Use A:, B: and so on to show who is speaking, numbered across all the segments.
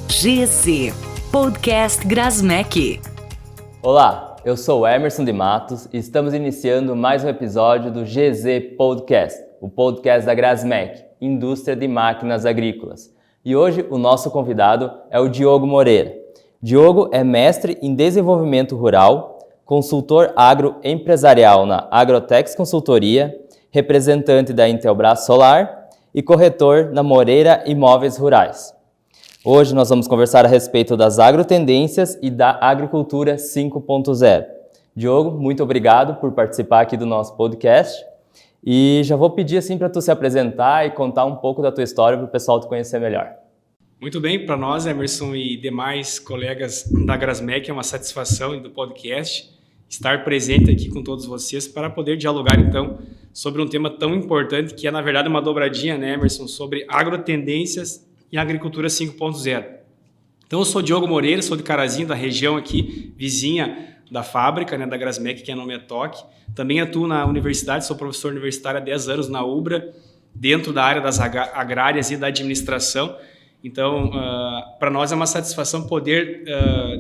A: GZ Podcast Grasmec.
B: Olá, eu sou o Emerson de Matos e estamos iniciando mais um episódio do GZ Podcast, o podcast da Grasmec, Indústria de Máquinas Agrícolas. E hoje o nosso convidado é o Diogo Moreira. Diogo é mestre em desenvolvimento rural, consultor agroempresarial na Agrotex Consultoria, representante da Intelbras Solar e corretor na Moreira Imóveis Rurais. Hoje nós vamos conversar a respeito das agrotendências e da agricultura 5.0. Diogo, muito obrigado por participar aqui do nosso podcast. E já vou pedir assim para tu se apresentar e contar um pouco da tua história para o pessoal te conhecer melhor.
C: Muito bem, para nós, Emerson e demais colegas da Grasmec, é uma satisfação do podcast estar presente aqui com todos vocês para poder dialogar, então, sobre um tema tão importante que é, na verdade, uma dobradinha, né, Emerson, sobre agrotendências e agricultura 5.0. Então, eu sou Diogo Moreira, sou de Carazinho, da região aqui, vizinha da fábrica, né, da Grasmec, que é no Metoc. Também atuo na universidade, sou professor universitário há 10 anos na UBRA, dentro da área das agrárias e da administração. Então, para nós é uma satisfação poder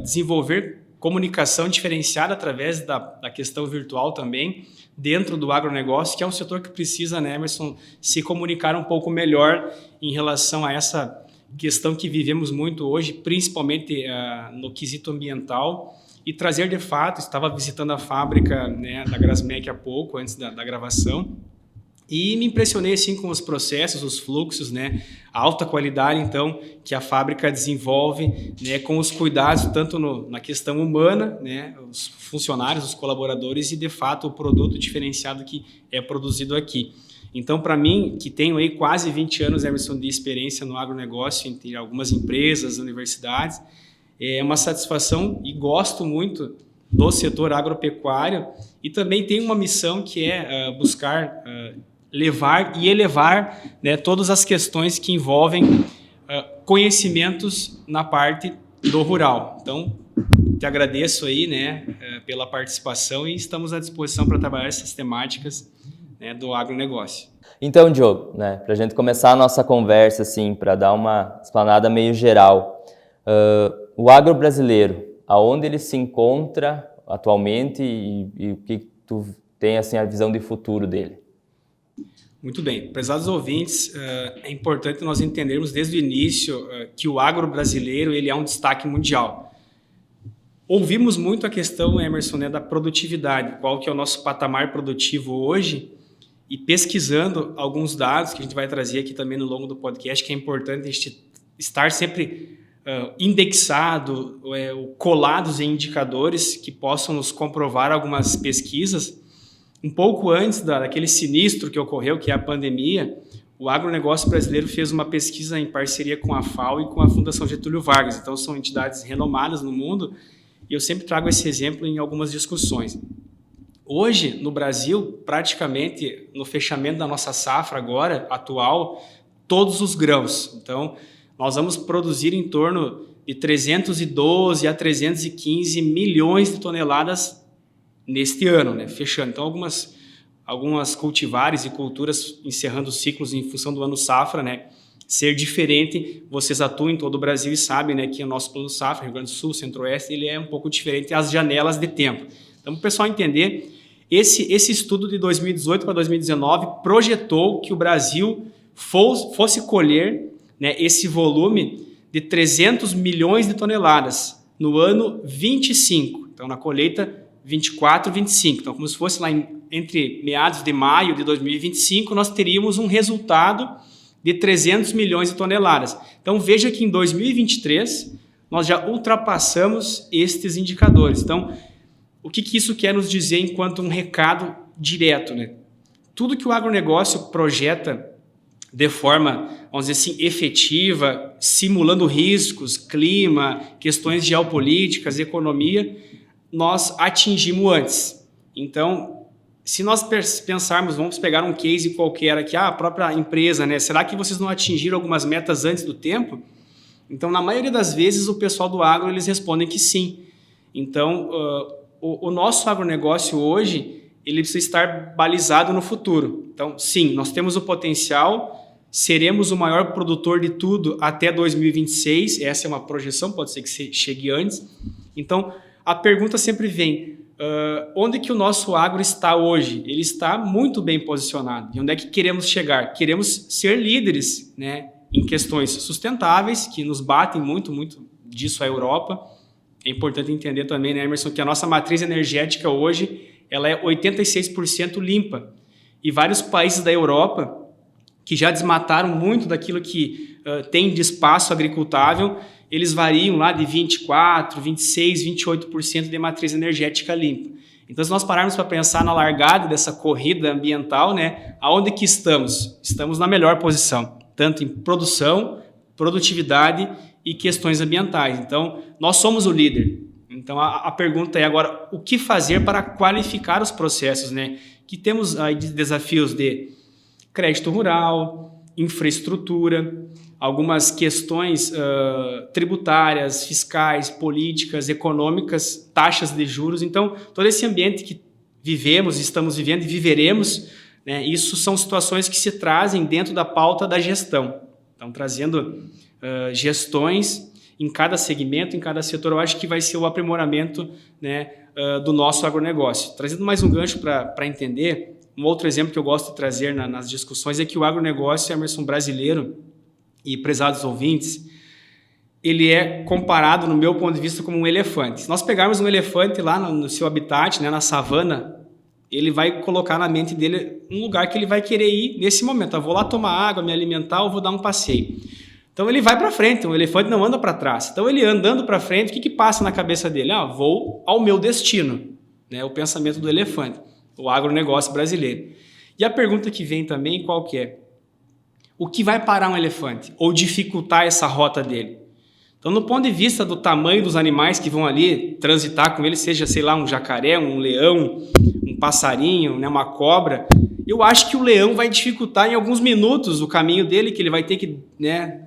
C: desenvolver comunicação diferenciada através da questão virtual também, dentro do agronegócio, que é um setor que precisa, né, Emerson, se comunicar um pouco melhor em relação a essa questão que vivemos muito hoje, principalmente no quesito ambiental, e trazer de fato, estava visitando a fábrica, né, da Grasmec há pouco, antes da gravação, e me impressionei assim com os processos, os fluxos, né, a alta qualidade então que a fábrica desenvolve, né, com os cuidados tanto na questão humana, né, os funcionários, os colaboradores e de fato o produto diferenciado que é produzido aqui. Então, para mim, que tenho aí quase 20 anos, Emerson, de experiência no agronegócio, entre algumas empresas, universidades, é uma satisfação e gosto muito do setor agropecuário e também tenho uma missão que é buscar levar e elevar, né, todas as questões que envolvem conhecimentos na parte do rural. Então, te agradeço aí, né, pela participação e estamos à disposição para trabalhar essas temáticas, né, do agronegócio.
B: Então, Diogo, né, para a gente começar a nossa conversa, assim, para dar uma explanada meio geral, o agro brasileiro, aonde ele se encontra atualmente e o que tu tem assim, a visão de futuro dele?
C: Muito bem. Prezados ouvintes, é importante nós entendermos desde o início que o agro brasileiro ele é um destaque mundial. Ouvimos muito a questão, Emerson, né, da produtividade, qual que é o nosso patamar produtivo hoje, e pesquisando alguns dados que a gente vai trazer aqui também no longo do podcast, que é importante a gente estar sempre indexado, colados em indicadores que possam nos comprovar algumas pesquisas. Um pouco antes daquele sinistro que ocorreu, que é a pandemia, o agronegócio brasileiro fez uma pesquisa em parceria com a FAO e com a Fundação Getúlio Vargas. Então, são entidades renomadas no mundo e eu sempre trago esse exemplo em algumas discussões. Hoje, no Brasil, praticamente no fechamento da nossa safra agora, atual, todos os grãos. Então, nós vamos produzir em torno de 312 a 315 milhões de toneladas neste ano, né, fechando. Então, algumas cultivares e culturas encerrando ciclos em função do ano safra, né, ser diferente. Vocês atuam em todo o Brasil e sabem, né, que o nosso plano safra, Rio Grande do Sul, Centro-Oeste, ele é um pouco diferente as janelas de tempo. Então, para o pessoal entender, esse estudo de 2018 para 2019 projetou que o Brasil fosse colher, né, esse volume de 300 milhões de toneladas no ano 25. Então, na colheita 24, 25. Então, como se fosse lá entre meados de maio de 2025, nós teríamos um resultado de 300 milhões de toneladas. Então, veja que em 2023, nós já ultrapassamos estes indicadores. Então, o que isso quer nos dizer enquanto um recado direto, né? Tudo que o agronegócio projeta de forma, vamos dizer assim, efetiva, simulando riscos, clima, questões geopolíticas, economia, nós atingimos antes. Então, se nós pensarmos, vamos pegar um case qualquer aqui, a própria empresa, né? Será que vocês não atingiram algumas metas antes do tempo? Então, na maioria das vezes, o pessoal do agro, eles respondem que sim. Então, o nosso agronegócio hoje, ele precisa estar balizado no futuro. Então, sim, nós temos o potencial, seremos o maior produtor de tudo até 2026. Essa é uma projeção, pode ser que chegue antes. Então, a pergunta sempre vem, onde que o nosso agro está hoje? Ele está muito bem posicionado. E onde é que queremos chegar? Queremos ser líderes, né, em questões sustentáveis, que nos batem muito disso a Europa. É importante entender também, né, Emerson, que a nossa matriz energética hoje ela é 86% limpa. E vários países da Europa que já desmataram muito daquilo que tem de espaço agricultável, eles variam lá de 24%, 26%, 28% de matriz energética limpa. Então, se nós pararmos para pensar na largada dessa corrida ambiental, né, aonde que estamos? Estamos na melhor posição, tanto em produção, produtividade e questões ambientais. Então, nós somos o líder. Então, a pergunta é agora, o que fazer para qualificar os processos, né? Que temos aí desafios de crédito rural, infraestrutura, algumas questões tributárias, fiscais, políticas, econômicas, taxas de juros. Então, todo esse ambiente que vivemos, estamos vivendo e viveremos, né, isso são situações que se trazem dentro da pauta da gestão. Então, trazendo gestões em cada segmento, em cada setor, eu acho que vai ser o aprimoramento, né, do nosso agronegócio. Trazendo mais um gancho para entender, um outro exemplo que eu gosto de trazer nas discussões é que o agronegócio, Emerson, brasileiro, e prezados ouvintes, ele é comparado, no meu ponto de vista, como um elefante. Se nós pegarmos um elefante lá no seu habitat, né, na savana, ele vai colocar na mente dele um lugar que ele vai querer ir nesse momento. Eu vou lá tomar água, me alimentar, ou vou dar um passeio. Então ele vai para frente, o elefante não anda para trás. Então ele andando para frente, o que passa na cabeça dele? Vou ao meu destino, né? O pensamento do elefante, o agronegócio brasileiro. E a pergunta que vem também, qual que é? O que vai parar um elefante? Ou dificultar essa rota dele? Então, no ponto de vista do tamanho dos animais que vão ali transitar com ele, seja, sei lá, um jacaré, um leão, um passarinho, né, uma cobra, eu acho que o leão vai dificultar em alguns minutos o caminho dele, que ele vai ter que, né,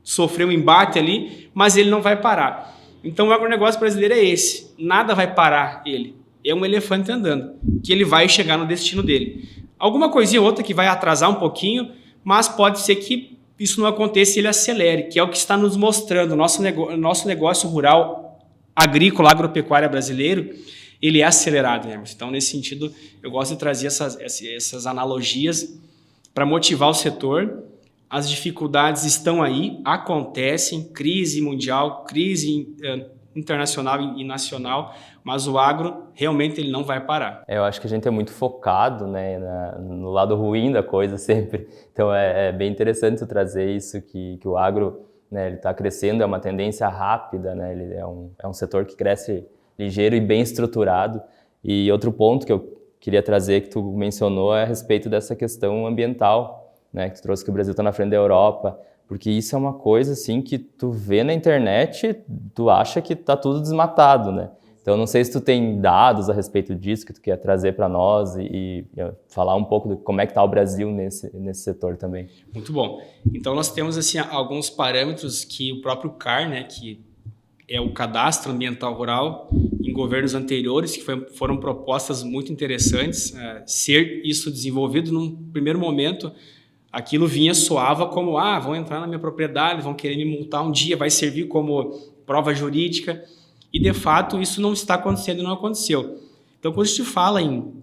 C: sofrer um embate ali, mas ele não vai parar. Então, o agronegócio brasileiro é esse. Nada vai parar ele. É um elefante andando, que ele vai chegar no destino dele. Alguma coisinha ou outra que vai atrasar um pouquinho, mas pode ser que isso não aconteça e ele acelere, que é o que está nos mostrando. O nosso negócio rural, agrícola, agropecuário brasileiro, ele é acelerado, né? Então, nesse sentido, eu gosto de trazer essas analogias para motivar o setor. As dificuldades estão aí, acontecem, crise mundial, crise internacional e nacional, mas o agro realmente ele não vai parar.
B: Eu acho que a gente é muito focado, né, no lado ruim da coisa sempre. Então é bem interessante tu trazer isso, que o agro, né, ele está crescendo, é uma tendência rápida, né, ele é um setor que cresce ligeiro e bem estruturado. E outro ponto que eu queria trazer, que tu mencionou, é a respeito dessa questão ambiental, né, que tu trouxe, que o Brasil está na frente da Europa, porque isso é uma coisa assim que tu vê na internet, tu acha que está tudo desmatado, né? Então, não sei se tu tem dados a respeito disso que tu quer trazer para nós e falar um pouco de como é que está o Brasil nesse setor também.
C: Muito bom. Então, nós temos assim, alguns parâmetros que o próprio CAR, né, que é o Cadastro Ambiental Rural, em governos anteriores, que foram propostas muito interessantes, ser isso desenvolvido num primeiro momento. Aquilo soava como, vão entrar na minha propriedade, vão querer me multar um dia, vai servir como prova jurídica. E, de fato, isso não está acontecendo e não aconteceu. Então, quando a gente fala em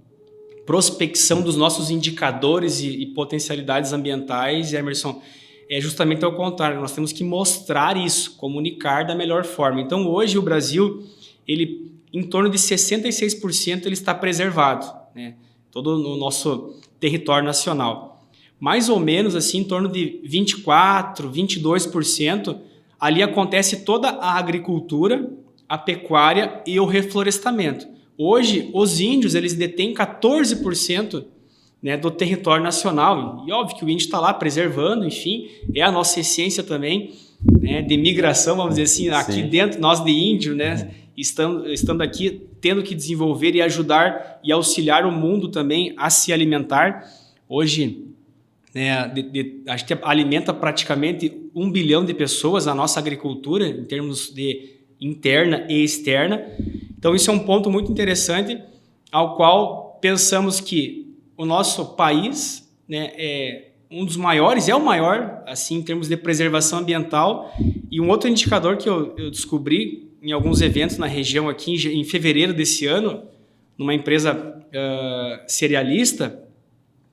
C: prospecção dos nossos indicadores e potencialidades ambientais, Emerson, é justamente ao contrário. Nós temos que mostrar isso, comunicar da melhor forma. Então, hoje, o Brasil, ele, em torno de 66%, ele está preservado, né? Todo no nosso território nacional. Mais ou menos, assim, em torno de 24%, 22%, ali acontece toda a agricultura, a pecuária e o reflorestamento. Hoje, os índios, eles detêm 14%, né, do território nacional. E óbvio que o índio está lá preservando, enfim, é a nossa essência também, né, de migração, vamos dizer assim, aqui Sim. dentro, nós de índio, né, estando aqui, tendo que desenvolver e ajudar e auxiliar o mundo também a se alimentar. Hoje, né, a gente alimenta praticamente 1 bilhão de pessoas a nossa agricultura, em termos de interna e externa. Então, isso é um ponto muito interessante, ao qual pensamos que o nosso país, né, é um dos maiores, é o maior, assim, em termos de preservação ambiental. E um outro indicador que eu descobri em alguns eventos na região aqui, em fevereiro desse ano, numa empresa cerealista,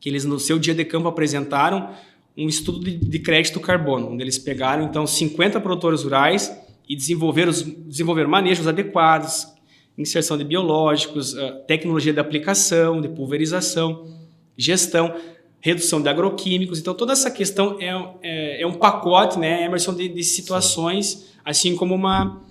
C: que eles no seu dia de campo apresentaram um estudo de crédito carbono, onde eles pegaram, então, 50 produtores rurais e desenvolveram manejos adequados, inserção de biológicos, tecnologia de aplicação, de pulverização, gestão, redução de agroquímicos. Então, toda essa questão é um pacote, né, Emerson, de situações, assim como uma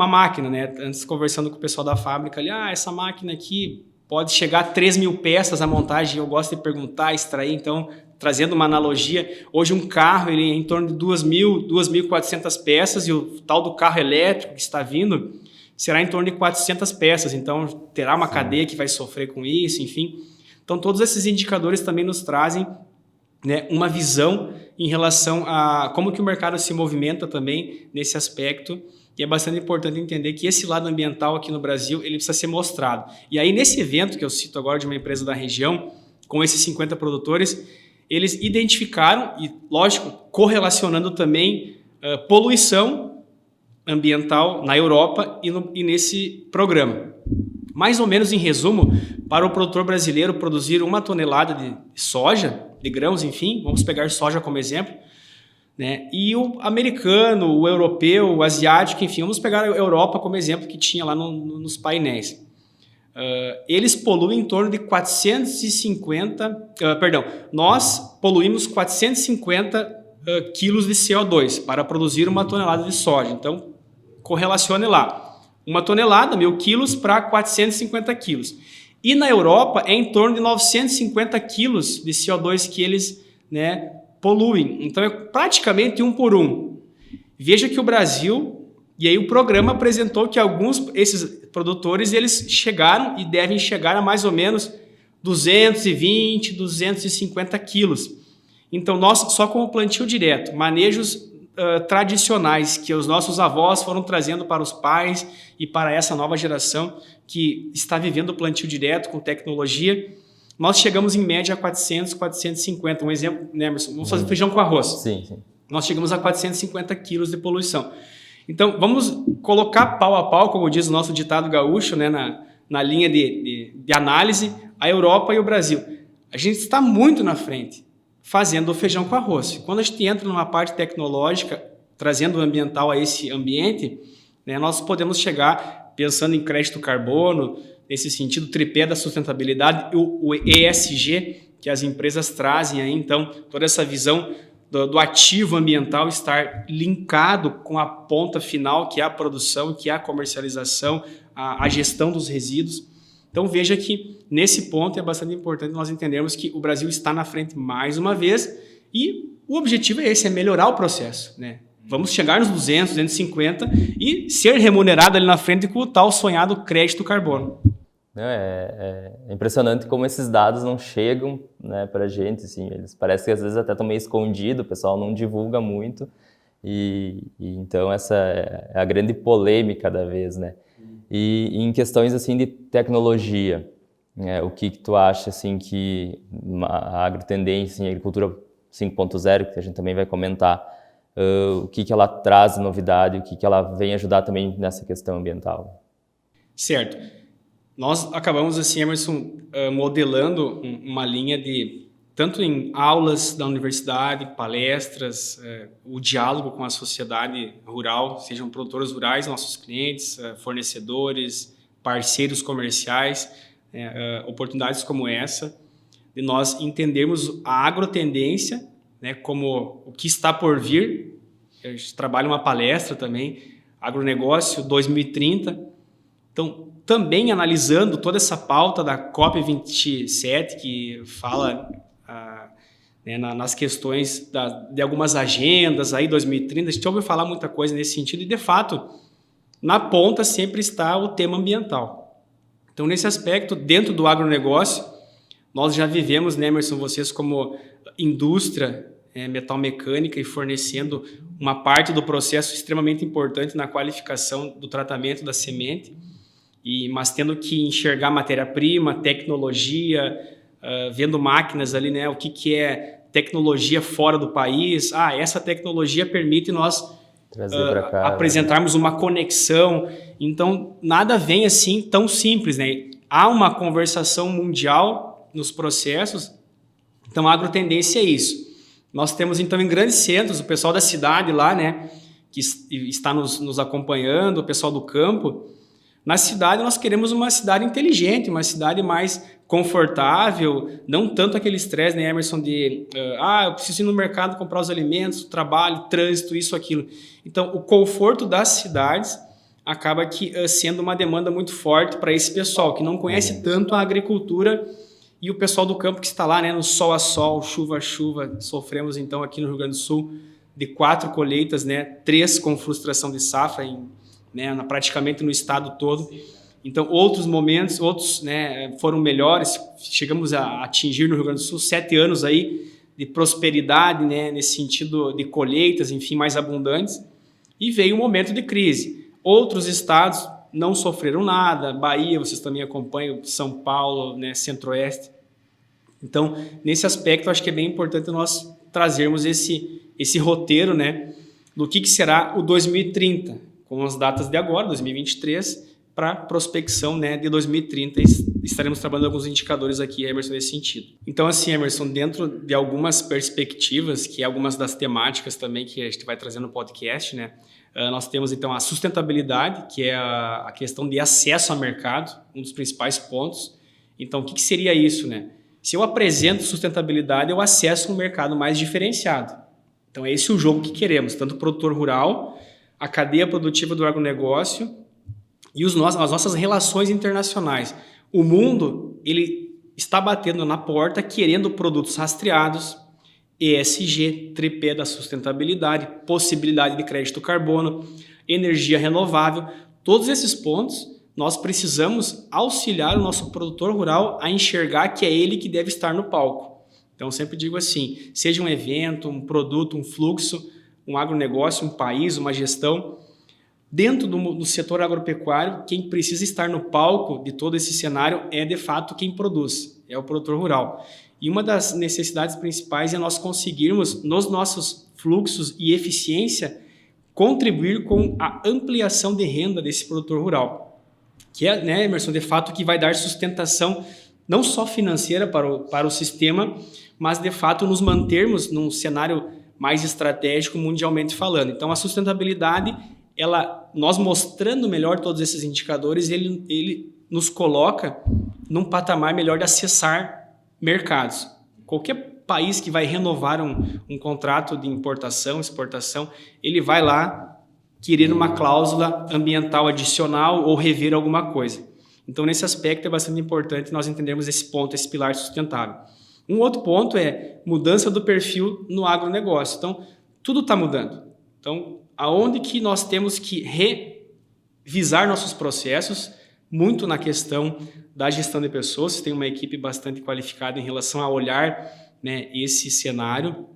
C: máquina, né? Antes, conversando com o pessoal da fábrica ali, essa máquina aqui pode chegar a 3.000 peças a montagem, eu gosto de perguntar, extrair, então, trazendo uma analogia, hoje um carro ele é em torno de 2.000, 2.400 peças e o tal do carro elétrico que está vindo será em torno de 400 peças, então terá uma cadeia que vai sofrer com isso, enfim. Então, todos esses indicadores também nos trazem, né, uma visão em relação a como que o mercado se movimenta também nesse aspecto. E é bastante importante entender que esse lado ambiental aqui no Brasil, ele precisa ser mostrado. E aí, nesse evento que eu cito agora de uma empresa da região, com esses 50 produtores, eles identificaram, e lógico, correlacionando também poluição ambiental na Europa e nesse programa. Mais ou menos em resumo, para o produtor brasileiro produzir 1 tonelada de soja, de grãos, enfim, vamos pegar soja como exemplo, né? E o americano, o europeu, o asiático, enfim, vamos pegar a Europa como exemplo que tinha lá nos painéis. Eles poluem em torno de 450... nós poluímos 450 quilos de CO2 para produzir 1 tonelada de soja. Então, correlacione lá. 1 tonelada, 1.000 quilos para 450 quilos. E na Europa é em torno de 950 quilos de CO2 que eles, né, poluem. Então, é praticamente 1 por 1. Veja que o Brasil, e aí o programa apresentou que esses produtores, eles chegaram e devem chegar a mais ou menos 220, 250 quilos. Então, nós, só com o plantio direto, manejos tradicionais que os nossos avós foram trazendo para os pais e para essa nova geração que está vivendo o plantio direto com tecnologia, nós chegamos em média a 400, 450. Um exemplo, né, Emerson? Vamos fazer feijão com arroz.
B: Sim.
C: Nós chegamos a 450 quilos de poluição. Então, vamos colocar pau a pau, como diz o nosso ditado gaúcho, né, na linha de análise, a Europa e o Brasil. A gente está muito na frente, fazendo o feijão com arroz. Quando a gente entra numa parte tecnológica, trazendo o ambiental a esse ambiente, né, nós podemos chegar, pensando em crédito carbono, nesse sentido, tripé da sustentabilidade, o ESG, que as empresas trazem aí, então, toda essa visão do ativo ambiental estar linkado com a ponta final, que é a produção, que é a comercialização, a gestão dos resíduos. Então, veja que, nesse ponto, é bastante importante nós entendermos que o Brasil está na frente mais uma vez e o objetivo é esse, é melhorar o processo, né? Vamos chegar nos 200, 250 e ser remunerado ali na frente com o tal sonhado crédito carbono.
B: É impressionante como esses dados não chegam, né, para a gente, assim, eles parecem que às vezes até estão meio escondidos, o pessoal não divulga muito, e então essa é a grande polêmica da vez, né? E em questões assim de tecnologia, né, o que tu acha assim que a agrotendência, a agricultura 5.0, que a gente também vai comentar, o que ela traz de novidade, o que ela vem ajudar também nessa questão ambiental?
C: Certo. Nós acabamos, assim, Emerson, modelando uma linha de, tanto em aulas da universidade, palestras, o diálogo com a sociedade rural, sejam produtores rurais, nossos clientes, fornecedores, parceiros comerciais, oportunidades como essa, de nós entendermos a agrotendência, né, como o que está por vir. A gente trabalha uma palestra também, Agronegócio 2030. Então, também analisando toda essa pauta da COP27, que fala né, nas questões de algumas agendas, aí 2030, a gente ouve falar muita coisa nesse sentido, e de fato, na ponta sempre está o tema ambiental. Então, nesse aspecto, dentro do agronegócio, nós já vivemos, né, Emerson, vocês como indústria metalmecânica e fornecendo uma parte do processo extremamente importante na qualificação do tratamento da semente, mas tendo que enxergar matéria-prima, tecnologia, vendo máquinas ali, né, o que é tecnologia fora do país. Essa tecnologia permite nós apresentarmos uma conexão. Então, nada vem assim tão simples, né? Há uma conversação mundial nos processos, então a agrotendência é isso. Nós temos, então, em grandes centros, o pessoal da cidade lá, né, que está nos acompanhando, o pessoal do campo. Na cidade, nós queremos uma cidade inteligente, uma cidade mais confortável, não tanto aquele estresse, né, Emerson, de eu preciso ir no mercado comprar os alimentos, trabalho, trânsito, isso, aquilo. Então, o conforto das cidades acaba sendo uma demanda muito forte para esse pessoal, que não conhece tanto a agricultura, e o pessoal do campo que está lá, né, no sol a sol, chuva a chuva. Sofremos, então, aqui no Rio Grande do Sul, de 4 colheitas, né, 3 com frustração de safra, praticamente no estado todo. Então, outros momentos, né, foram melhores. Chegamos a atingir no Rio Grande do Sul 7 anos aí de prosperidade, né, nesse sentido de colheitas, enfim, mais abundantes. E veio um momento de crise. Outros estados não sofreram nada. Bahia, vocês também acompanham, São Paulo, né, Centro-Oeste. Então, nesse aspecto, acho que é bem importante nós trazermos esse roteiro, né, do que será o 2030, com as datas de agora, 2023, para prospecção, né, de 2030. Estaremos trabalhando alguns indicadores aqui, Emerson, nesse sentido. Então, assim, Emerson, dentro de algumas perspectivas, que é algumas das temáticas também que a gente vai trazer no podcast, né, nós temos, então, a sustentabilidade, que é a questão de acesso ao mercado, um dos principais pontos. Então, o que seria isso, né? Se eu apresento sustentabilidade, eu acesso um mercado mais diferenciado. Então, é esse o jogo que queremos, tanto o produtor rural, a cadeia produtiva do agronegócio e as nossas relações internacionais. O mundo, ele está batendo na porta querendo produtos rastreados, ESG, tripé da sustentabilidade, possibilidade de crédito carbono, energia renovável. Todos esses pontos, nós precisamos auxiliar o nosso produtor rural a enxergar que é ele que deve estar no palco. Então, eu sempre digo assim, seja um evento, um produto, um fluxo, um agronegócio, um país, uma gestão, dentro do setor agropecuário, quem precisa estar no palco de todo esse cenário é, de fato, quem produz, é o produtor rural. E uma das necessidades principais é nós conseguirmos, nos nossos fluxos e eficiência, contribuir com a ampliação de renda desse produtor rural, que é, né, Emerson, de fato, que vai dar sustentação não só financeira para o sistema, mas, de fato, nos mantermos num cenário mais estratégico mundialmente falando. Então, a sustentabilidade, nós mostrando melhor todos esses indicadores, ele nos coloca num patamar melhor de acessar mercados. Qualquer país que vai renovar um contrato de importação, exportação, ele vai lá querer uma cláusula ambiental adicional ou rever alguma coisa. Então, nesse aspecto, é bastante importante nós entendermos esse ponto, esse pilar sustentável. Um outro ponto é mudança do perfil no agronegócio. Então, tudo está mudando. Então, aonde que nós temos que revisar nossos processos, muito na questão da gestão de pessoas. Você tem uma equipe bastante qualificada em relação a olhar, né, esse cenário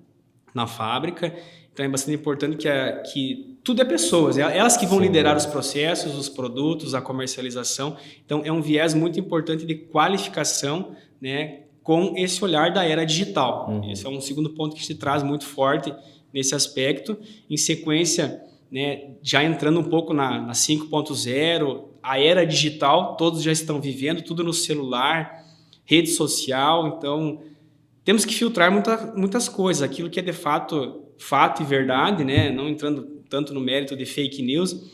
C: na fábrica. Então, é bastante importante que tudo é pessoas. Elas que vão liderar os processos, os produtos, a comercialização. Então, é um viés muito importante de qualificação, né, com esse olhar da era digital. Esse é um segundo ponto que se traz muito forte nesse aspecto. Em sequência, né, já entrando um pouco na 5.0, a era digital, todos já estão vivendo, tudo no celular, rede social. Então, temos que filtrar muitas coisas, aquilo que é de fato e verdade, né, não entrando tanto no mérito de fake news,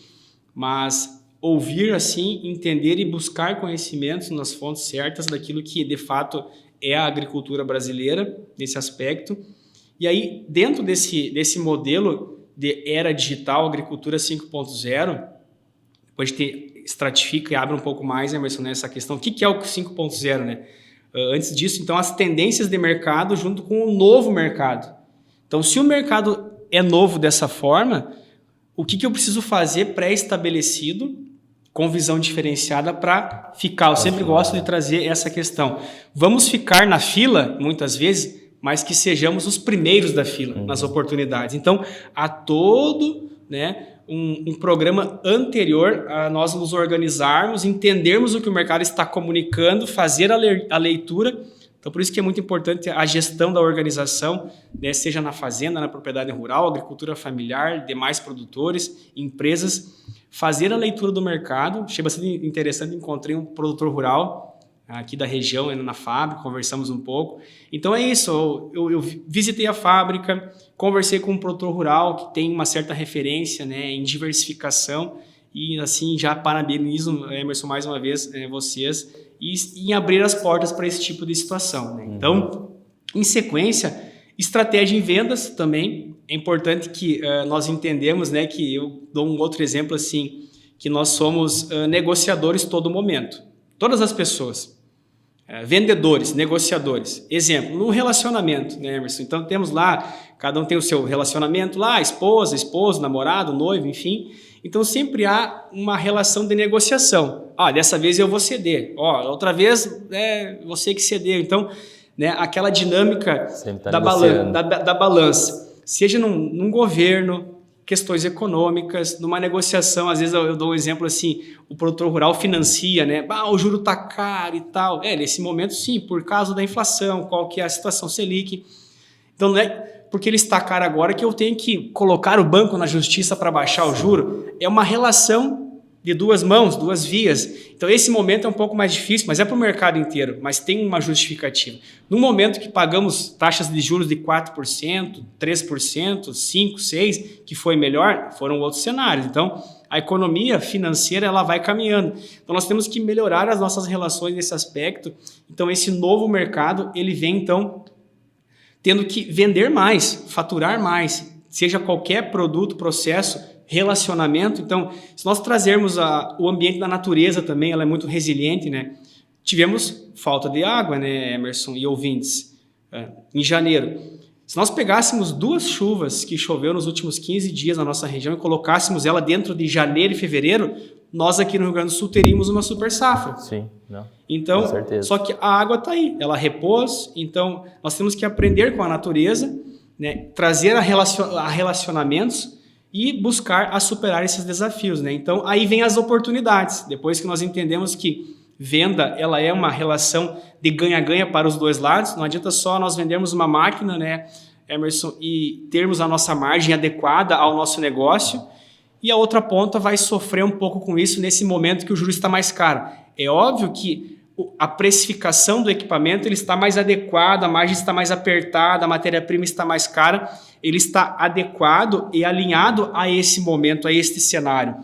C: mas ouvir assim, entender e buscar conhecimentos nas fontes certas daquilo que de fato é a agricultura brasileira, nesse aspecto. E aí, dentro desse modelo de era digital, agricultura 5.0, depois a gente estratifica e abre um pouco mais, Emerson, nessa questão. O que é o 5.0, né? Antes disso, então, as tendências de mercado junto com o novo mercado. Então, se o mercado é novo dessa forma, o que eu preciso fazer pré-estabelecido, com visão diferenciada para ficar? Eu sempre gosto de trazer essa questão. Vamos ficar na fila, muitas vezes, mas que sejamos os primeiros da fila nas oportunidades. Então, há todo, né, um programa anterior a nós nos organizarmos, entendermos o que o mercado está comunicando, fazer a leitura Então, por isso que é muito importante a gestão da organização, né, seja na fazenda, na propriedade rural, agricultura familiar, demais produtores, empresas, fazer a leitura do mercado. Achei bastante interessante, encontrei um produtor rural aqui da região, indo na fábrica, conversamos um pouco. Então é isso, eu visitei a fábrica, conversei com um produtor rural que tem uma certa referência, né, em diversificação, e assim já parabenizo, Emerson, mais uma vez vocês, e em abrir as portas para esse tipo de situação, né? Então, em sequência, estratégia em vendas também. É importante que nós entendemos, né, que eu dou um outro exemplo assim, que nós somos negociadores todo momento. Todas as pessoas. Vendedores, negociadores. Exemplo, no relacionamento, né, Emerson? Então, temos lá, cada um tem o seu relacionamento lá, esposa, esposo, namorado, noivo, enfim. Então, sempre há uma relação de negociação. Dessa vez eu vou ceder. Outra vez é você que cedeu. Então, né, aquela dinâmica da balança. Seja num governo, questões econômicas, numa negociação, às vezes eu dou um exemplo assim, o produtor rural financia, né? O juro está caro e tal. Nesse momento, sim, por causa da inflação, qual que é a situação Selic. Então, não é porque ele está caro agora que eu tenho que colocar o banco na justiça para baixar o juro. É uma relação de duas mãos, duas vias. Então, esse momento é um pouco mais difícil, mas é para o mercado inteiro, mas tem uma justificativa. No momento que pagamos taxas de juros de 4%, 3%, 5%, 6%, que foi melhor, foram outros cenários. Então, a economia financeira ela vai caminhando. Então, nós temos que melhorar as nossas relações nesse aspecto. Então, esse novo mercado, ele vem, então, tendo que vender mais, faturar mais, seja qualquer produto, processo, relacionamento. Então, se nós trazermos o ambiente da natureza também, ela é muito resiliente, né? Tivemos falta de água, né, Emerson e ouvintes, em janeiro. Se nós pegássemos 2 chuvas que choveu nos últimos 15 dias na nossa região e colocássemos ela dentro de janeiro e fevereiro, nós aqui no Rio Grande do Sul teríamos uma super safra.
B: Sim, não.
C: Então,
B: com certeza.
C: Só que a água está aí, ela repôs, então nós temos que aprender com a natureza, né, trazer a relacionamentos e buscar a superar esses desafios, né? Então, aí vem as oportunidades. Depois que nós entendemos que venda ela é uma relação de ganha-ganha para os dois lados, não adianta só nós vendermos uma máquina, né, Emerson, e termos a nossa margem adequada ao nosso negócio, e a outra ponta vai sofrer um pouco com isso nesse momento que o juro está mais caro. É óbvio que a precificação do equipamento ele está mais adequada, a margem está mais apertada, a matéria-prima está mais cara, ele está adequado e alinhado a esse momento, a este cenário.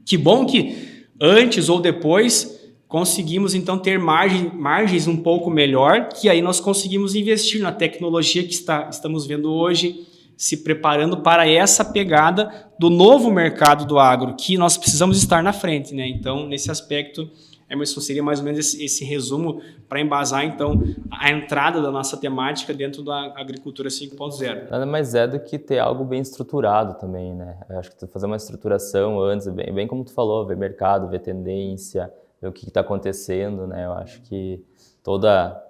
C: Que bom que antes ou depois conseguimos então ter margens um pouco melhor, que aí nós conseguimos investir na tecnologia que estamos vendo hoje, se preparando para essa pegada do novo mercado do agro, que nós precisamos estar na frente, né? Então, nesse aspecto, Emerson, seria mais ou menos esse resumo para embasar, então, a entrada da nossa temática dentro da agricultura 5.0.
B: Nada mais é do que ter algo bem estruturado também, né? Eu acho que fazer uma estruturação antes, bem como tu falou, ver mercado, ver tendência, ver o que está acontecendo, né? Eu acho que toda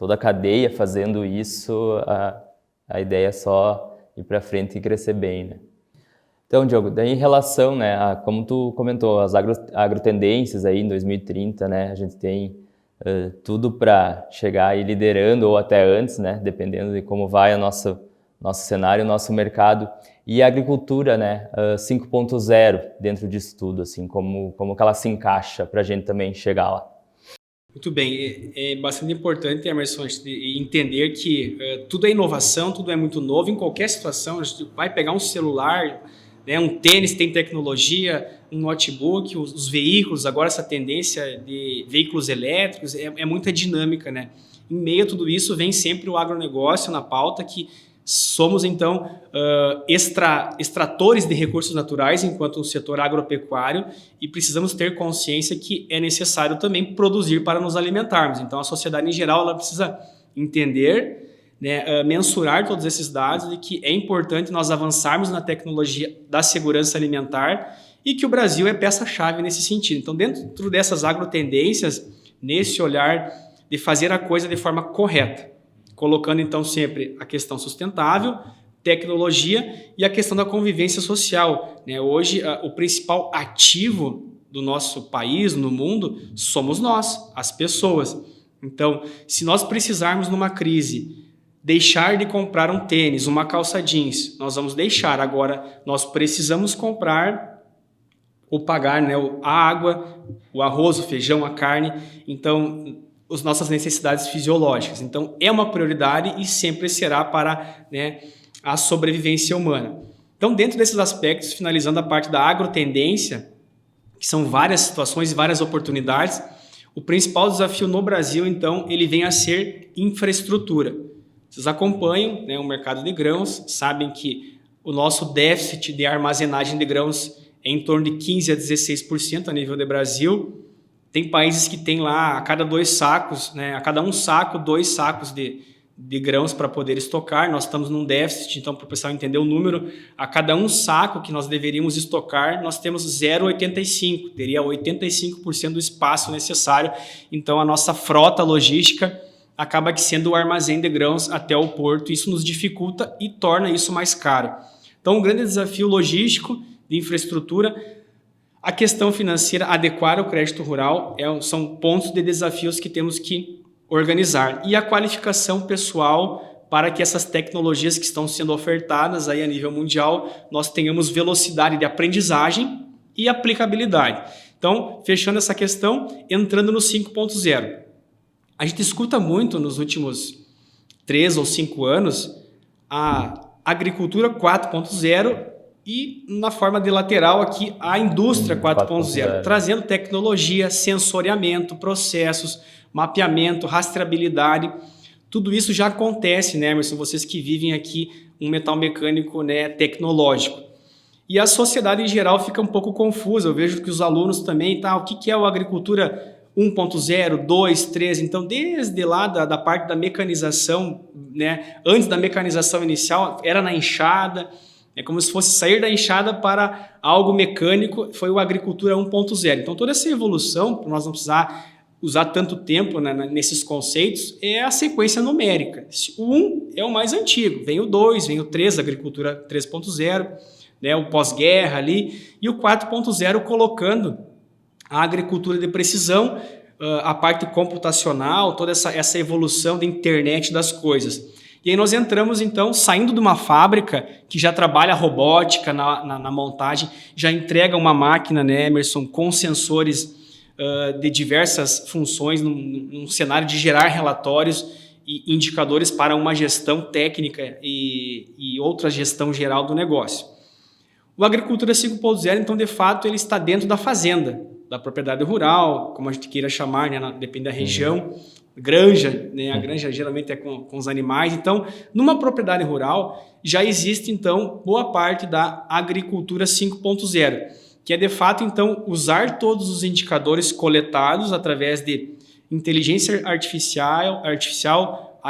B: a cadeia fazendo isso, a ideia é só ir para frente e crescer bem, né? Então, Diogo, daí em relação, né, a, como tu comentou, as agrotendências aí em 2030, né, a gente tem tudo para chegar aí liderando ou até antes, né, dependendo de como vai o nosso cenário, o nosso mercado. E a agricultura, né, 5.0 dentro disso tudo, assim, como que ela se encaixa para a gente também chegar lá.
C: Muito bem, é bastante importante, Emerson, entender que tudo é inovação, tudo é muito novo, em qualquer situação, a gente vai pegar um celular, né, um tênis tem tecnologia, um notebook, os veículos, agora essa tendência de veículos elétricos, é muita dinâmica, né? Em meio a tudo isso vem sempre o agronegócio na pauta, que somos então extratores de recursos naturais enquanto um setor agropecuário e precisamos ter consciência que é necessário também produzir para nos alimentarmos. Então a sociedade em geral ela precisa entender, né, mensurar todos esses dados e que é importante nós avançarmos na tecnologia da segurança alimentar e que o Brasil é peça-chave nesse sentido. Então, dentro dessas agrotendências, nesse olhar de fazer a coisa de forma correta, colocando então sempre a questão sustentável, tecnologia e a questão da convivência social, né? Hoje, o principal ativo do nosso país, no mundo, somos nós, as pessoas. Então, se nós precisarmos numa crise deixar de comprar um tênis, uma calça jeans, nós vamos deixar. Agora, nós precisamos comprar ou pagar, né, a água, o arroz, o feijão, a carne. Então, as nossas necessidades fisiológicas. Então, é uma prioridade e sempre será para, né, a sobrevivência humana. Então, dentro desses aspectos, finalizando a parte da agrotendência, que são várias situações e várias oportunidades, o principal desafio no Brasil, então, ele vem a ser infraestrutura. Vocês acompanham, né, o mercado de grãos, sabem que o nosso déficit de armazenagem de grãos é em torno de 15% a 16% a nível do Brasil. Tem países que têm lá a cada 2 sacos, né, a cada um saco, 2 sacos de grãos para poder estocar. Nós estamos num déficit, então, para o pessoal entender o número, a cada um saco que nós deveríamos estocar, nós temos 0,85, teria 85% do espaço necessário. Então, a nossa frota logística acaba que sendo o armazém de grãos até o porto. Isso nos dificulta e torna isso mais caro. Então, um grande desafio logístico de infraestrutura. A questão financeira, adequar o crédito rural, são pontos de desafios que temos que organizar. E a qualificação pessoal para que essas tecnologias que estão sendo ofertadas aí a nível mundial, nós tenhamos velocidade de aprendizagem e aplicabilidade. Então, fechando essa questão, entrando no 5.0. A gente escuta muito nos últimos 3 ou 5 anos a agricultura 4.0 e, na forma de lateral aqui, a indústria 4.0, trazendo tecnologia, sensoriamento, processos, mapeamento, rastreabilidade. Tudo isso já acontece, né, Emerson? Vocês que vivem aqui um metal mecânico, né, tecnológico. E a sociedade em geral fica um pouco confusa. Eu vejo que os alunos também, o que é a agricultura 1.0, 2, 3, então desde lá da parte da mecanização, né, antes da mecanização inicial, era na enxada, é como se fosse sair da enxada para algo mecânico, foi o agricultura 1.0. Então toda essa evolução, para nós não precisar usar tanto tempo, né, nesses conceitos, é a sequência numérica. O 1 é o mais antigo, vem o 2, vem o 3, agricultura 3.0, né, o pós-guerra ali, e o 4.0 colocando a agricultura de precisão, a parte computacional, toda essa evolução da internet das coisas. E aí nós entramos, então, saindo de uma fábrica que já trabalha robótica na montagem, já entrega uma máquina, né, Emerson, com sensores de diversas funções, num cenário de gerar relatórios e indicadores para uma gestão técnica e outra gestão geral do negócio. O Agricultura 5.0, então, de fato, ele está dentro da fazenda, da propriedade rural, como a gente queira chamar, né, depende da região, granja, né, a granja geralmente é com os animais. Então, numa propriedade rural, já existe, então, boa parte da Agricultura 5.0, que é, de fato, então, usar todos os indicadores coletados através de inteligência artificial,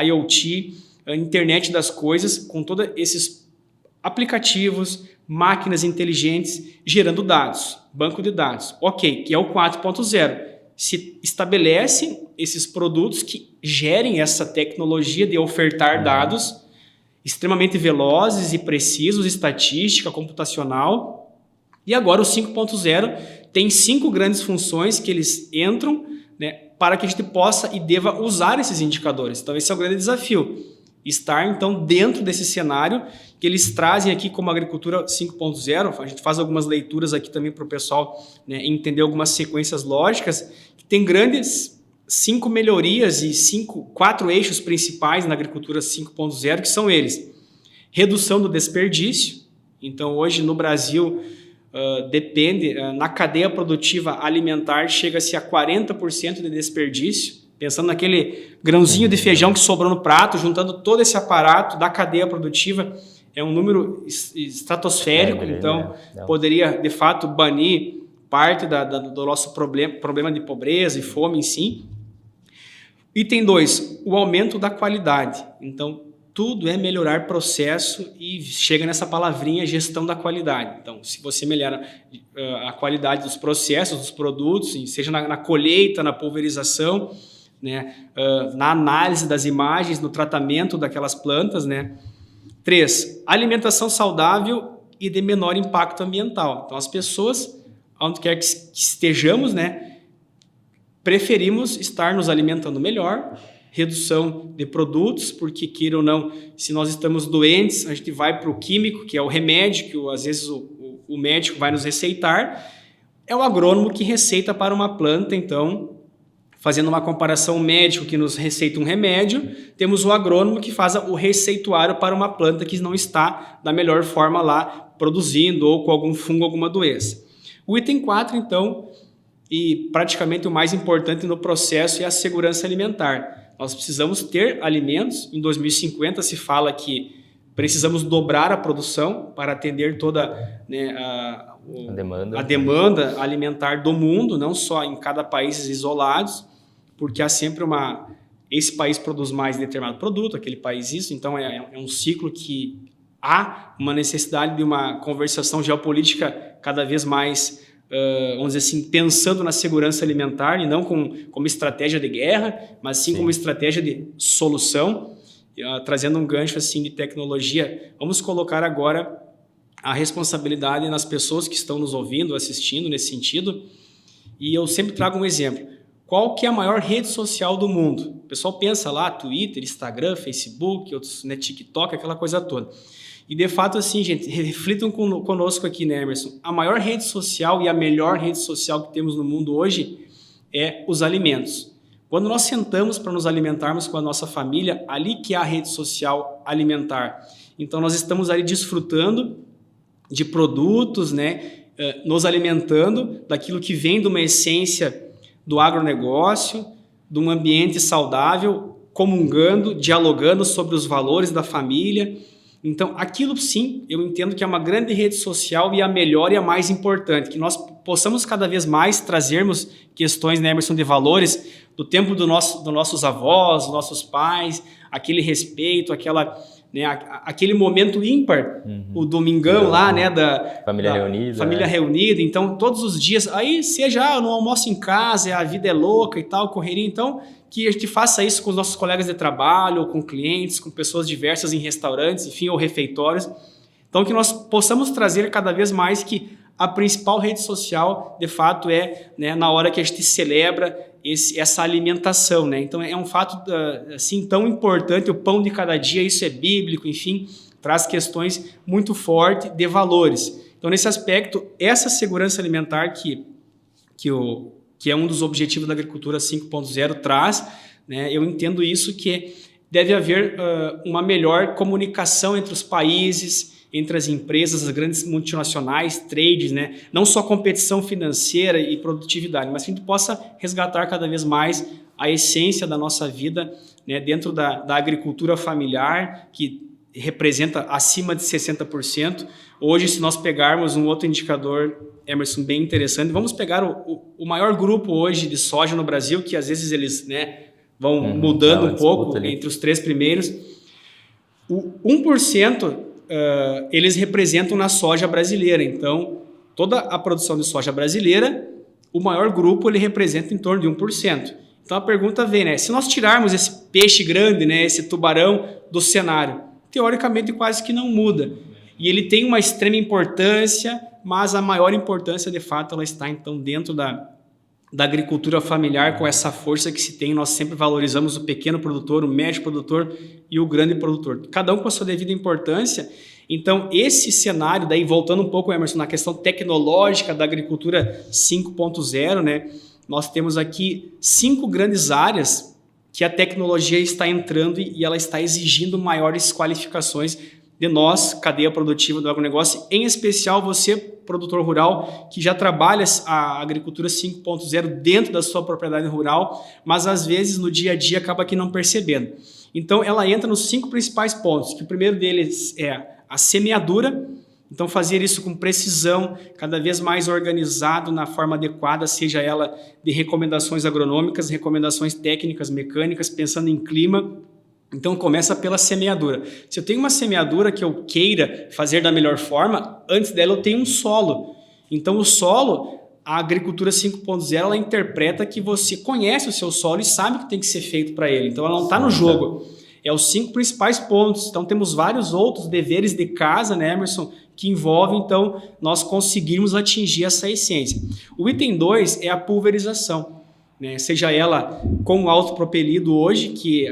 C: IoT, a internet das coisas, com todos esses aplicativos, máquinas inteligentes, gerando dados, banco de dados. Ok, que é o 4.0. Se estabelece esses produtos que gerem essa tecnologia de ofertar dados extremamente velozes e precisos, estatística, computacional. E agora o 5.0 tem 5 grandes funções que eles entram, né, para que a gente possa e deva usar esses indicadores. Então esse é o grande desafio. Estar, então, dentro desse cenário que eles trazem aqui como Agricultura 5.0. A gente faz algumas leituras aqui também para o pessoal, né, entender algumas sequências lógicas, que tem grandes 5 melhorias e 4 eixos principais na Agricultura 5.0, que são eles. Redução do desperdício. Então, hoje no Brasil, na cadeia produtiva alimentar, chega-se a 40% de desperdício. Pensando naquele grãozinho de feijão que sobrou no prato, juntando todo esse aparato da cadeia produtiva, é um número estratosférico, então poderia, de fato, banir parte do nosso problema de pobreza e fome em si. Item 2, o aumento da qualidade. Então, tudo é melhorar processo e chega nessa palavrinha gestão da qualidade. Então, se você melhora a qualidade dos processos, dos produtos, seja na colheita, na pulverização, né, na análise das imagens, no tratamento daquelas plantas, né. 3, alimentação saudável e de menor impacto ambiental. Então, as pessoas, onde quer que estejamos, né, preferimos estar nos alimentando melhor, redução de produtos, porque queira ou não, se nós estamos doentes, a gente vai para o químico, que é o remédio, que às vezes o médico vai nos receitar, é o agrônomo que receita para uma planta. Então, fazendo uma comparação, o médico que nos receita um remédio, temos o agrônomo que faz o receituário para uma planta que não está da melhor forma lá produzindo ou com algum fungo, alguma doença. O item 4, então, e praticamente o mais importante no processo é a segurança alimentar. Nós precisamos ter alimentos. Em 2050 se fala que precisamos dobrar a produção para atender toda, né, a demanda alimentar do mundo, não só em cada país isolados, porque há sempre esse país produz mais determinado produto, aquele país isso, então é um ciclo que há uma necessidade de uma conversação geopolítica cada vez mais, vamos dizer assim, pensando na segurança alimentar e não como estratégia de guerra, mas sim como estratégia de solução, trazendo um gancho assim de tecnologia. Vamos colocar agora a responsabilidade nas pessoas que estão nos ouvindo, assistindo nesse sentido, e eu sempre trago um exemplo. Qual que é a maior rede social do mundo? O pessoal pensa lá, Twitter, Instagram, Facebook, outros, né, TikTok, aquela coisa toda. E de fato, assim, gente, reflitam conosco aqui, né, Emerson? A maior rede social e a melhor rede social que temos no mundo hoje é os alimentos. Quando nós sentamos para nos alimentarmos com a nossa família, ali que é a rede social alimentar. Então, nós estamos ali desfrutando de produtos, né, nos alimentando daquilo que vem de uma essência do agronegócio, de um ambiente saudável, comungando, dialogando sobre os valores da família. Então, aquilo sim, eu entendo que é uma grande rede social e a melhor e a mais importante, que nós possamos cada vez mais trazermos questões, né, Emerson, de valores do tempo dos nossos avós, dos nossos pais, aquele respeito, aquele momento ímpar, o domingão lá, né, da família reunida. Então, todos os dias, aí seja no almoço em casa, a vida é louca e tal, correria, então, que a gente faça isso com os nossos colegas de trabalho, ou com clientes, com pessoas diversas em restaurantes, enfim, ou refeitórios. Então, que nós possamos trazer cada vez mais que a principal rede social, de fato, é, né, na hora que a gente celebra essa alimentação, né? Então, é um fato assim tão importante, o pão de cada dia, isso é bíblico, enfim, traz questões muito fortes de valores. Então, nesse aspecto, essa segurança alimentar que é um dos objetivos da agricultura 5.0 traz, né? Eu entendo isso, que deve haver uma melhor comunicação entre os países, entre as empresas, as grandes multinacionais, trades, né? Não só competição financeira e produtividade, mas que a gente possa resgatar cada vez mais a essência da nossa vida, né? Dentro da agricultura familiar, que representa acima de 60%. Hoje, se nós pegarmos um outro indicador, Emerson, bem interessante, vamos pegar o maior grupo hoje de soja no Brasil, que às vezes eles, né, vão mudando um pouco entre os 3 primeiros. O 1%, eles representam na soja brasileira. Então, toda a produção de soja brasileira, o maior grupo ele representa em torno de 1%. Então, a pergunta vem, né? Se nós tirarmos esse peixe grande, né, esse tubarão do cenário, teoricamente quase que não muda. E ele tem uma extrema importância, mas a maior importância, de fato, ela está, então, dentro da agricultura familiar, com essa força que se tem. Nós sempre valorizamos o pequeno produtor, o médio produtor e o grande produtor. Cada um com a sua devida importância. Então, esse cenário, daí voltando um pouco, Emerson, na questão tecnológica da agricultura 5.0, né? Nós temos aqui 5 grandes áreas que a tecnologia está entrando e ela está exigindo maiores qualificações de nós, cadeia produtiva do agronegócio, em especial você, produtor rural, que já trabalha a agricultura 5.0 dentro da sua propriedade rural, mas às vezes no dia a dia acaba aqui não percebendo. Então ela entra nos 5 principais pontos, que o primeiro deles é a semeadura. Então fazer isso com precisão, cada vez mais organizado na forma adequada, seja ela de recomendações agronômicas, recomendações técnicas, mecânicas, pensando em clima. Então começa pela semeadura. Se eu tenho uma semeadura que eu queira fazer da melhor forma, antes dela eu tenho um solo. Então o solo, a agricultura 5.0, ela interpreta que você conhece o seu solo e sabe o que tem que ser feito para ele. Então ela não está no jogo. É os 5 principais pontos. Então temos vários outros deveres de casa, né, Emerson, que envolvem, então, nós conseguirmos atingir essa essência. O item 2 é a pulverização. né? Seja ela com o autopropelido hoje, que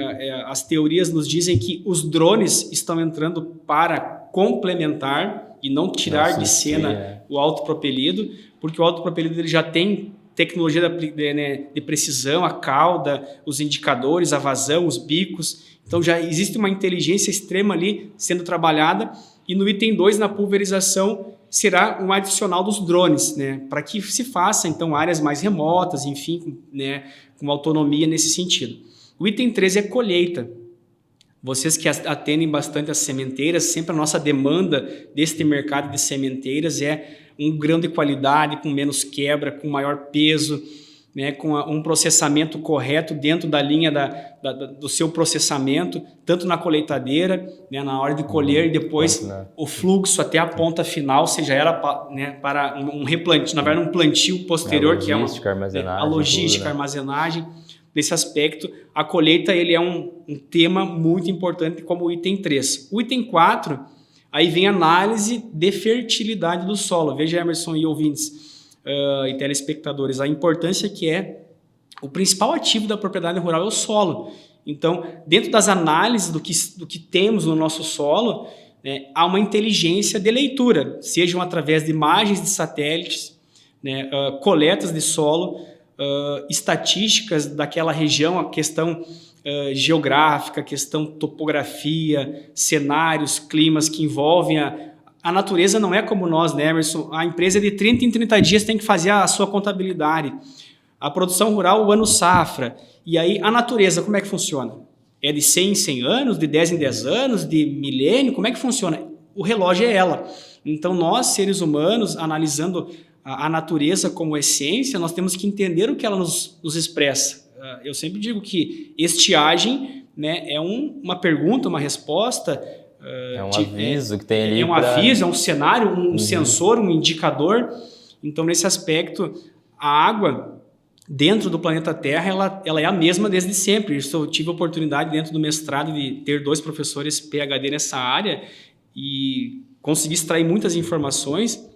C: as teorias nos dizem que os drones estão entrando para complementar e não tirar de cena o autopropelido, porque o autopropelido ele já tem tecnologia de precisão, a cauda, os indicadores, a vazão, os bicos. Então já existe uma inteligência extrema ali sendo trabalhada. E no item 2, na pulverização, será um adicional dos drones, né, para que se faça então áreas mais remotas, enfim, né, com autonomia nesse sentido. O item 3 é colheita. Vocês que atendem bastante as sementeiras, sempre a nossa demanda deste mercado de sementeiras é um grão de qualidade, com menos quebra, com maior peso, né, com um processamento correto dentro da linha do seu processamento, tanto na colheitadeira, né, na hora de colher, e depois o fluxo até a ponta final, seja ela, né, para um replantio, na verdade um plantio posterior, que é a logística, armazenagem. Nesse aspecto, a colheita ele é um tema muito importante como o item 3. O item 4, aí vem a análise de fertilidade do solo. Veja, Emerson e ouvintes, e telespectadores, a importância que é o principal ativo da propriedade rural é o solo. Então, dentro das análises do que temos no nosso solo, né, há uma inteligência de leitura, sejam através de imagens de satélites, né, coletas de solo, estatísticas daquela região, a questão geográfica, a questão topografia, cenários, climas que envolvem a natureza. Não é como nós, né, Emerson? A empresa de 30 em 30 dias tem que fazer a sua contabilidade. A produção rural, o ano safra. E aí, a natureza, como é que funciona? É de 100 em 100 anos, de 10 em 10 anos, de milênio? Como é que funciona? O relógio é ela. Então, nós, seres humanos, analisando a natureza como essência, nós temos que entender o que ela nos expressa. Eu sempre digo que estiagem, né, é uma pergunta, uma resposta.
B: É um aviso que tem ali.
C: É um aviso, é um cenário, um sensor, um indicador. Então, nesse aspecto, a água dentro do planeta Terra, ela é a mesma desde sempre. Eu tive a oportunidade dentro do mestrado de ter 2 professores PhD nessa área e consegui extrair muitas informações.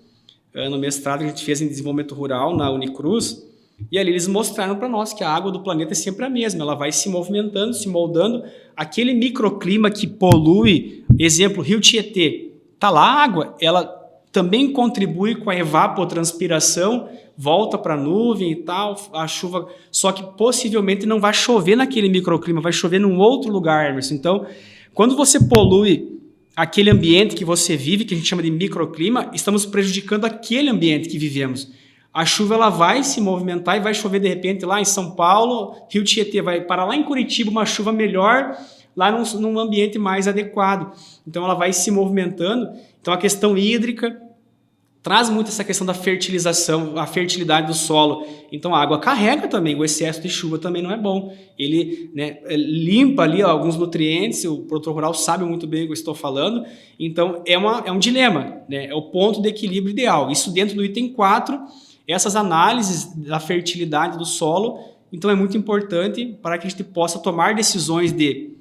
C: No mestrado que a gente fez em desenvolvimento rural na Unicruz, e ali eles mostraram para nós que a água do planeta é sempre a mesma, ela vai se movimentando, se moldando. Aquele microclima que polui, exemplo, Rio Tietê, está lá a água, ela também contribui com a evapotranspiração, volta para a nuvem e tal, a chuva, só que possivelmente não vai chover naquele microclima, vai chover num outro lugar, Emerson. Então, quando você polui aquele ambiente que você vive, que a gente chama de microclima, estamos prejudicando aquele ambiente que vivemos. A chuva ela vai se movimentar e vai chover de repente lá em São Paulo, Rio Tietê, vai parar lá em Curitiba uma chuva melhor, lá num ambiente mais adequado. Então ela vai se movimentando. Então a questão hídrica traz muito essa questão da fertilização, a fertilidade do solo. Então a água carrega também, o excesso de chuva também não é bom. Ele, né, limpa ali alguns nutrientes, o produtor rural sabe muito bem o que eu estou falando. Então é um dilema, né? É o ponto de equilíbrio ideal. Isso dentro do item 4, essas análises da fertilidade do solo, então é muito importante para que a gente possa tomar decisões de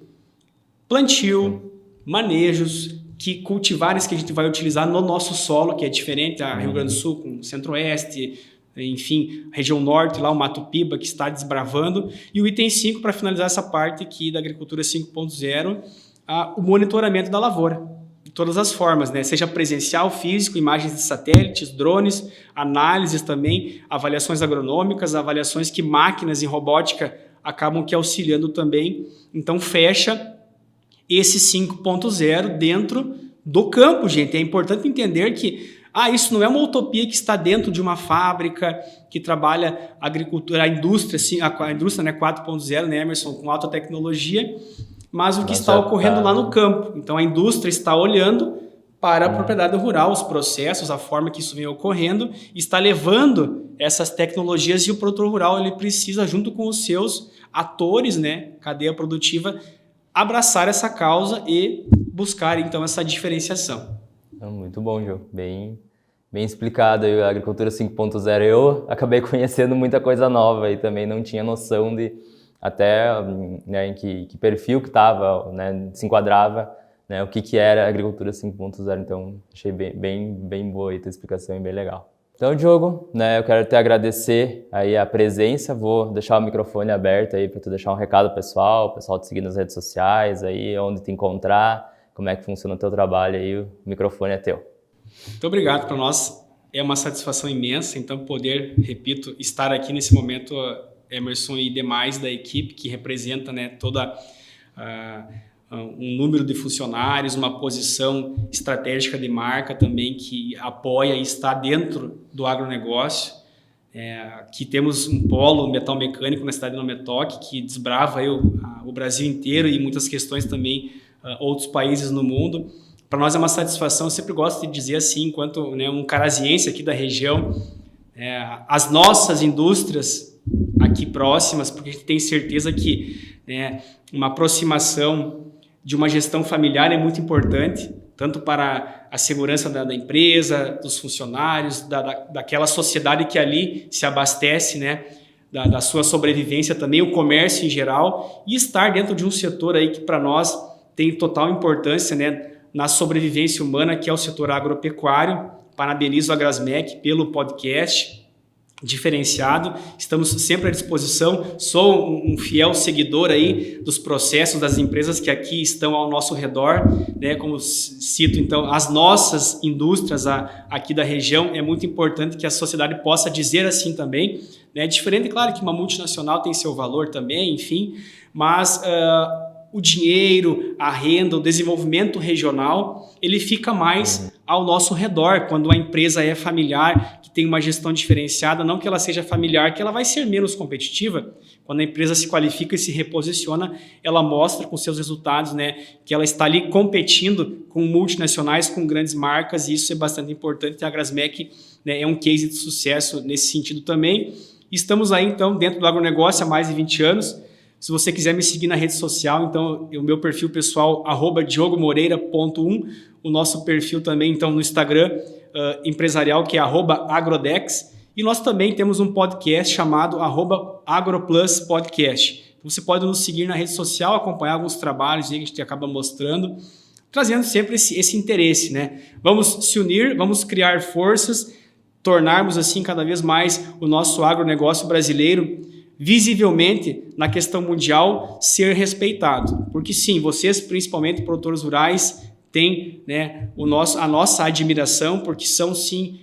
C: plantio, manejos, que cultivares que a gente vai utilizar no nosso solo, que é diferente a Rio Grande do Sul, com Centro-Oeste, enfim, região Norte, lá o Mato Piba, que está desbravando. E o item 5, para finalizar essa parte aqui da agricultura 5.0, o monitoramento da lavoura, de todas as formas, né? Seja presencial, físico, imagens de satélites, drones, análises também, avaliações agronômicas, avaliações que máquinas e robótica acabam que auxiliando também. Então, fecha esse 5.0 dentro do campo, gente. É importante entender que isso não é uma utopia que está dentro de uma fábrica que trabalha a agricultura, a indústria, sim, a indústria, né, 4.0, né, Emerson, com alta tecnologia, mas o que está ocorrendo lá no campo. Então a indústria está olhando para a propriedade rural, os processos, a forma que isso vem ocorrendo, está levando essas tecnologias, e o produtor rural ele precisa, junto com os seus atores, né, cadeia produtiva, abraçar essa causa e buscar, então, essa diferenciação.
B: Muito bom, João. Bem explicado aí, a agricultura 5.0. Eu acabei conhecendo muita coisa nova e também não tinha noção de até, né, em que perfil que estava, né, se enquadrava, né, o que era a agricultura 5.0. Então, achei bem boa aí a tua explicação e bem legal. Então, Diogo, né, eu quero te agradecer aí a presença, vou deixar o microfone aberto aí para tu deixar um recado pessoal, o pessoal te seguir nas redes sociais, aí onde te encontrar, como é que funciona o teu trabalho aí, o microfone é teu.
C: Muito obrigado, para nós é uma satisfação imensa, então poder, repito, estar aqui nesse momento, Emerson e demais da equipe que representa, né, toda um número de funcionários, uma posição estratégica de marca também que apoia e está dentro do agronegócio. Aqui temos um polo metal mecânico na cidade de Nome Toque que desbrava aí o Brasil inteiro e muitas questões também outros países no mundo. Para nós é uma satisfação, eu sempre gosto de dizer assim, enquanto, né, um caraziense aqui da região, as nossas indústrias aqui próximas, porque a gente tem certeza que, né, uma aproximação de uma gestão familiar é muito importante, tanto para a segurança da empresa, dos funcionários, daquela sociedade que ali se abastece, né, da sua sobrevivência também, o comércio em geral, e estar dentro de um setor aí que para nós tem total importância, né, na sobrevivência humana, que é o setor agropecuário. Parabenizo a Grasmec pelo podcast diferenciado, estamos sempre à disposição, sou um fiel seguidor aí dos processos das empresas que aqui estão ao nosso redor, né? Como cito então, as nossas indústrias aqui da região, é muito importante que a sociedade possa dizer assim também, né? Diferente, claro, que uma multinacional tem seu valor também, enfim, mas o dinheiro, a renda, o desenvolvimento regional, ele fica mais ao nosso redor, quando a empresa é familiar, que tem uma gestão diferenciada, não que ela seja familiar, que ela vai ser menos competitiva. Quando a empresa se qualifica e se reposiciona, ela mostra com seus resultados, né, que ela está ali competindo com multinacionais, com grandes marcas, e isso é bastante importante. A Grasmec, né, é um case de sucesso nesse sentido também. Estamos aí, então, dentro do agronegócio há mais de 20 anos. Se você quiser me seguir na rede social, então o meu perfil pessoal, @diogomoreira.1, o nosso perfil também então no Instagram empresarial, que é @agrodex, e nós também temos um podcast chamado @agropluspodcast. Então, você pode nos seguir na rede social, acompanhar alguns trabalhos que a gente acaba mostrando, trazendo sempre esse interesse, né? Vamos se unir, vamos criar forças, tornarmos assim cada vez mais o nosso agronegócio brasileiro visivelmente na questão mundial ser respeitado, porque sim, vocês principalmente produtores rurais têm, né, a nossa admiração, porque são sim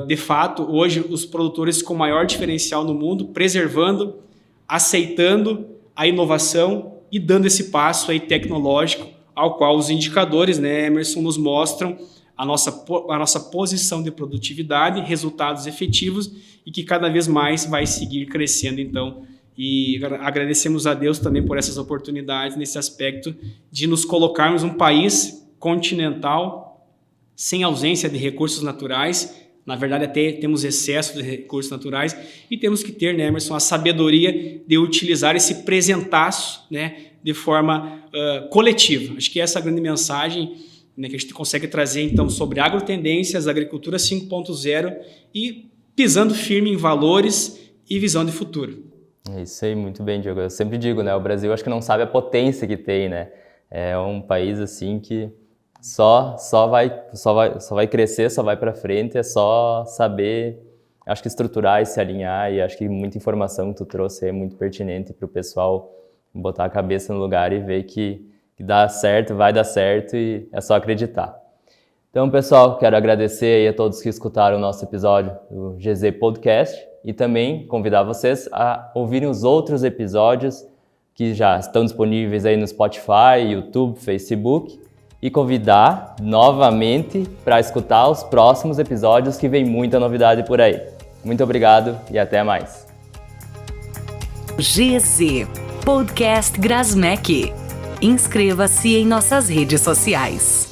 C: de fato hoje os produtores com maior diferencial no mundo, preservando, aceitando a inovação e dando esse passo aí tecnológico ao qual os indicadores, né, Emerson, nos mostram a nossa posição de produtividade, resultados efetivos e que cada vez mais vai seguir crescendo, então. E agradecemos a Deus também por essas oportunidades nesse aspecto de nos colocarmos um país continental sem ausência de recursos naturais. Na verdade, até temos excesso de recursos naturais e temos que ter, né, Emerson, a sabedoria de utilizar esse presentaço, né, de forma coletiva. Acho que essa é a grande mensagem, né, que a gente consegue trazer então sobre agrotendências, agricultura 5.0 e pisando firme em valores e visão de futuro.
B: É isso aí, muito bem, Diogo. Eu sempre digo, né, o Brasil acho que não sabe a potência que tem, né? É um país assim que só vai crescer, só vai para frente, é só saber, acho que estruturar e se alinhar, e acho que muita informação que tu trouxe é muito pertinente para o pessoal botar a cabeça no lugar e ver que dá certo, vai dar certo e é só acreditar. Então, pessoal, quero agradecer aí a todos que escutaram o nosso episódio do GZ Podcast e também convidar vocês a ouvirem os outros episódios que já estão disponíveis aí no Spotify, YouTube, Facebook e convidar novamente para escutar os próximos episódios que vem muita novidade por aí. Muito obrigado e até mais.
A: GZ Podcast Grasmec. Inscreva-se em nossas redes sociais.